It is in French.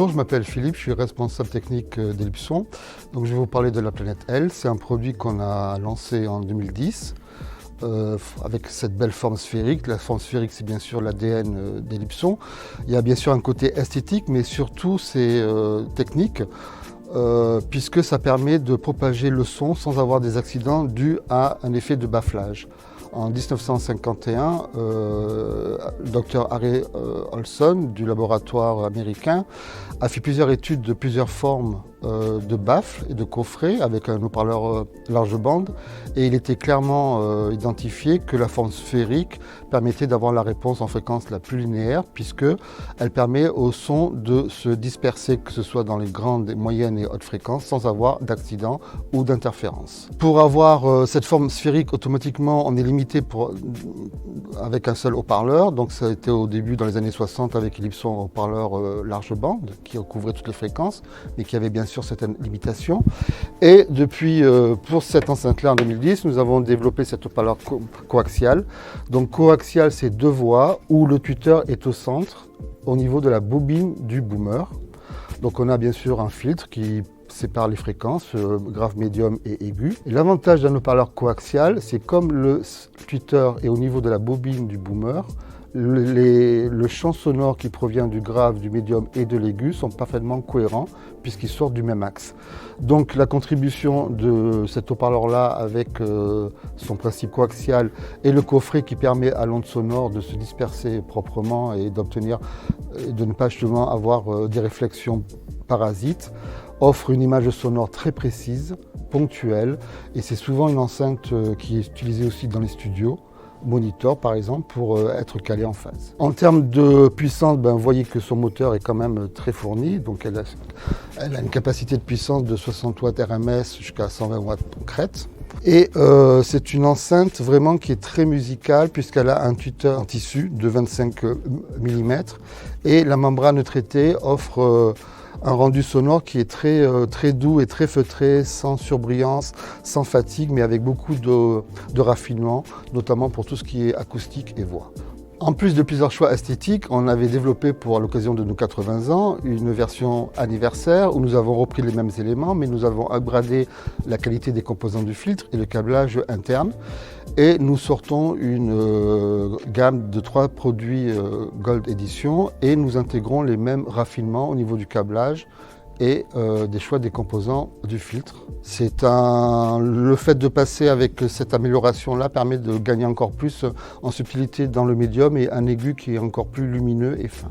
Bonjour, je m'appelle Philippe, je suis responsable technique d'Ellipson. Donc je vais vous parler de la planète L. C'est un produit qu'on a lancé en 2010 avec cette belle forme sphérique. La forme sphérique, c'est bien sûr l'ADN d'Ellipson. Il y a bien sûr un côté esthétique, mais surtout c'est technique. Puisque ça permet de propager le son sans avoir des accidents dus à un effet de bafflage. En 1951, Dr. Harry Olson du laboratoire américain a fait plusieurs études de plusieurs formes de baffles et de coffrets avec un haut-parleur large bande, et il était clairement identifié que la forme sphérique permettait d'avoir la réponse en fréquence la plus linéaire, puisque elle permet au son de se disperser, que ce soit dans les grandes, moyennes et hautes fréquences, sans avoir d'accident ou d'interférence. Pour avoir cette forme sphérique, automatiquement on est limité avec un seul haut-parleur. Donc ça a été au début dans les années 60 avec Ellipson haut-parleur large bande qui recouvrait toutes les fréquences, mais qui avait bien sûr certaines limitations. Et depuis, pour cette enceinte-là en 2010, nous avons développé cet haut-parleur coaxial. Donc coaxial, c'est deux voies où le tuteur est au centre, au niveau de la bobine du boomer. Donc on a bien sûr un filtre qui sépare les fréquences, grave, médium et aigu. Et l'avantage d'un haut-parleur coaxial, c'est comme le tuteur est au niveau de la bobine du boomer, le champ sonore qui provient du grave, du médium et de l'aigu sont parfaitement cohérents puisqu'ils sortent du même axe. Donc la contribution de cet haut-parleur-là avec son principe coaxial et le coffret qui permet à l'onde sonore de se disperser proprement et de ne pas justement avoir des réflexions parasites, offre une image sonore très précise, ponctuelle, et c'est souvent une enceinte qui est utilisée aussi dans les studios, monitor par exemple, pour être calé en phase. En termes de puissance, vous voyez que son moteur est quand même très fourni, donc elle a une capacité de puissance de 60 watts RMS jusqu'à 120 watts crête. Et c'est une enceinte vraiment qui est très musicale puisqu'elle a un tuteur en tissu de 25 mm et la membrane traitée offre un rendu sonore qui est très doux et très feutré, sans surbrillance, sans fatigue, mais avec beaucoup de raffinement, notamment pour tout ce qui est acoustique et voix. En plus de plusieurs choix esthétiques, on avait développé pour l'occasion de nos 80 ans une version anniversaire où nous avons repris les mêmes éléments, mais nous avons upgradé la qualité des composants du filtre et le câblage interne. Et nous sortons une gamme de 3 produits Gold Edition et nous intégrons les mêmes raffinements au niveau du câblage et des choix des composants du filtre. Le fait de passer avec cette amélioration-là permet de gagner encore plus en subtilité dans le médium et un aigu qui est encore plus lumineux et fin.